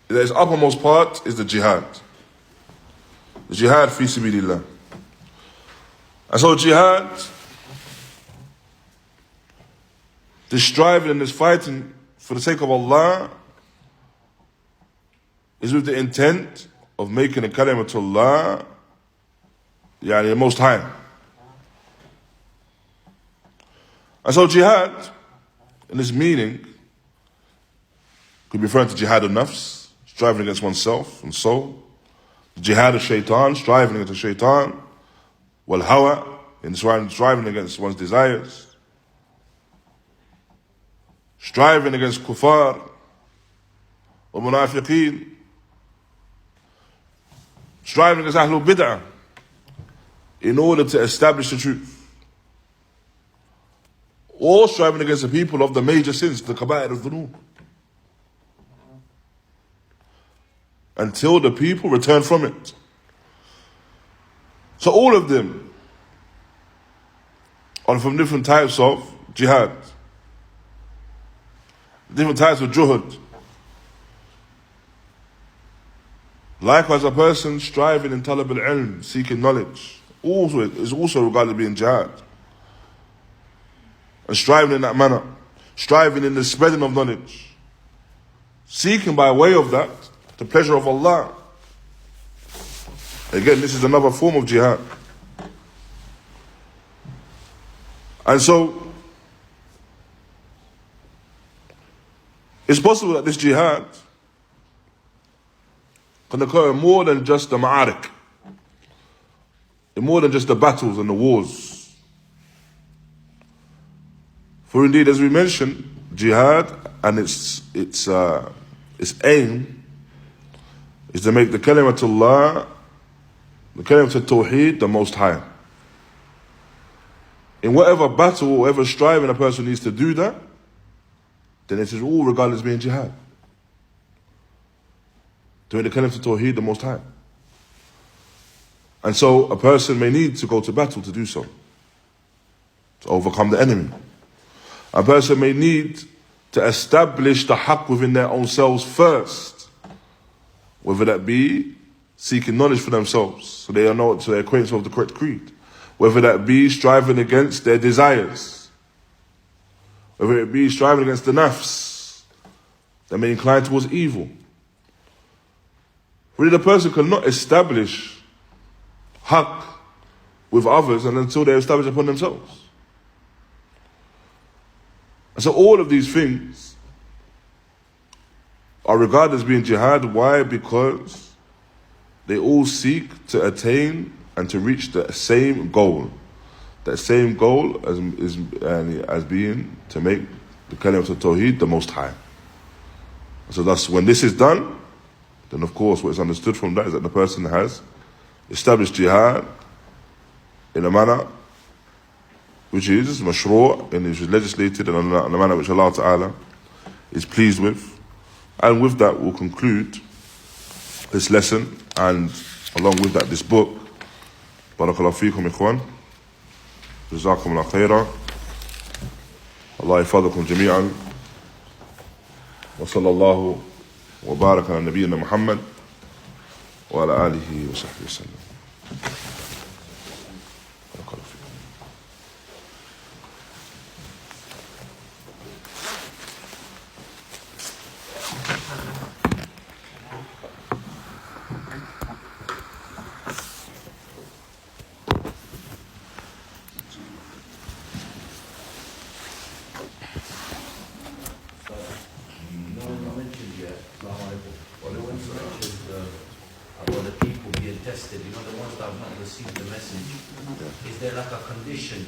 Speaker 1: that its uppermost part is the jihad. The jihad fi sabilillah. And so jihad, this striving and this fighting for the sake of Allah, is with the intent of making the kalimatullah the most high. And so jihad, in this meaning, could be referring to jihad al-nafs, striving against oneself and soul. Jihad al-shaytan, striving against the shaytan. Wal-hawa, in striving against one's desires. Striving against kuffar or munafiqeen. Striving against ahlul bid'ah in order to establish the truth. Or striving against the people of the major sins, the kaba'ir al-dhunub, until the people return from it. So all of them are from different types of jihad, different types of juhud. Likewise, a person striving in talab al-ilm, seeking knowledge, is also regarded as being jihad. And striving in that manner, striving in the spreading of knowledge, seeking by way of that the pleasure of Allah. Again, this is another form of jihad. And so, it's possible that this jihad can occur in more than just the ma'arik, in more than just the battles and the wars. For indeed, as we mentioned, jihad and its aim is to make the kalimatullah, the kalimat al-tawheed, the most high. In whatever battle, whatever striving a person needs to do that, then it is all regarded as being jihad. To make the kalimat al-tawheed the most high. And so a person may need to go to battle to do so, to overcome the enemy. A person may need to establish the haqq within their own selves first, whether that be seeking knowledge for themselves, so they know, so they're acquainted with the correct creed, whether that be striving against their desires, whether it be striving against the nafs that may incline towards evil. Really, the person cannot establish haqq with others and until they establish upon themselves. And so all of these things are regarded as being jihad. Why? Because they all seek to attain and to reach the same goal. That same goal as being to make the kalimat al-tawheed the most high. So thus, when this is done, then of course what is understood from that is that the person has established jihad in a manner which is mashru', and which is legislated in a manner which Allah Ta'ala is pleased with. And with that we'll conclude this lesson, and along with that this book. Barakallahu feekum ikhwan, jazakum Allah khayra, Allah yafadhakum jami'an, wa sallallahu wa baraka ala nabiyyina Muḥammad wa ala alihi wa sahbihi wa sallam.
Speaker 2: Is there like a condition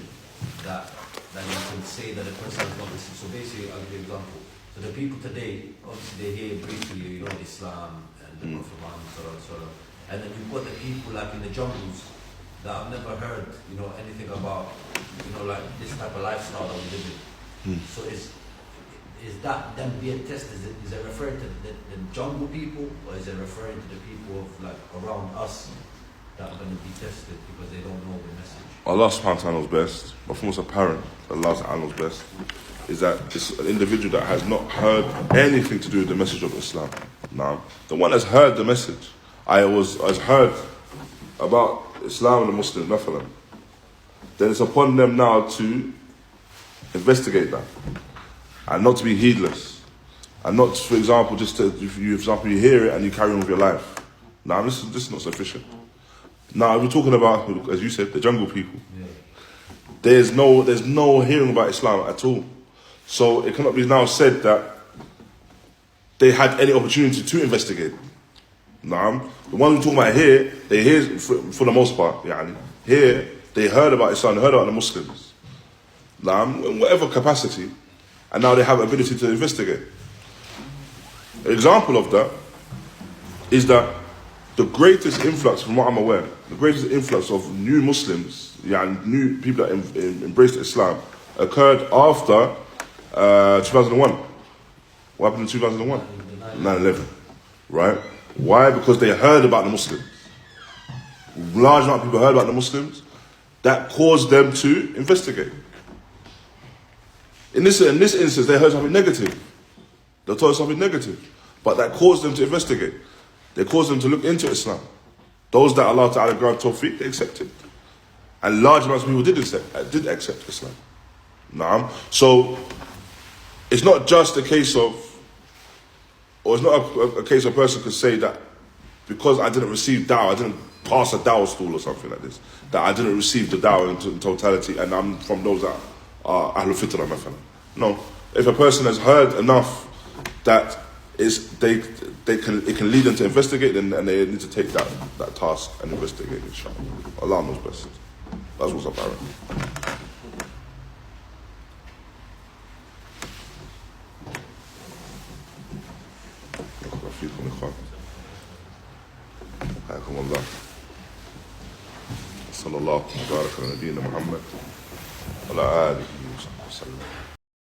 Speaker 2: that you can say that a person has not listened? So basically, I'll give you an example. So the people today, obviously they hear briefly, Islam and the Prophet Muhammad, and then you've got the people like in the jungles that have never heard, anything about, like this type of lifestyle that we live in. So is that them being tested? Is it referring to the jungle people, or is it referring to the people of like around us that are going to be tested because they don't know the message?
Speaker 1: Allah subhanahu wa ta'ala knows best, but from what's apparent, Allah subhanahu knows best, is that it's an individual that has not heard anything to do with the message of Islam. Now, the one that's heard the message, has heard about Islam and the Muslims, mathalan, then it's upon them now to investigate that, and not to be heedless, and not, for example, you hear it and you carry on with your life. Now, this is not sufficient. Now, we're talking about, as you said, the jungle people.
Speaker 2: Yeah.
Speaker 1: There's no hearing about Islam at all. So it cannot be now said that they had any opportunity to investigate. Now, the ones we're talking about here, they hear for the most part. Here, they heard about Islam, they heard about the Muslims. Now, in whatever capacity, and now they have ability to investigate. An example of that is that the greatest influx, from what I'm aware, the greatest influx of new Muslims, new people that embraced Islam, occurred after 2001. What happened in 2001? 9/11. Right? Why? Because they heard about the Muslims. Large amount of people heard about the Muslims. That caused them to investigate. In this instance, they heard something negative. They told something negative. But that caused them to investigate. They caused them to look into Islam. Those that Allah Ta'ala granted tawfiq, they accepted. And large amounts of people did accept Islam. Naam. So, it's not just a case of, or it's not a case of a person could say that because I didn't receive da'wah, I didn't pass a da'wah school or something like this, that I didn't receive the da'wah in totality and I'm from those that are ahlul fitrah. No. If a person has heard enough that it can lead them to investigate, then they need to take that task and investigate, inshallah. Allah knows best. That's what's apparent. حياكم الله. صلى الله وبارك على نبينا محمد وعلى آله وصحبه وسلم.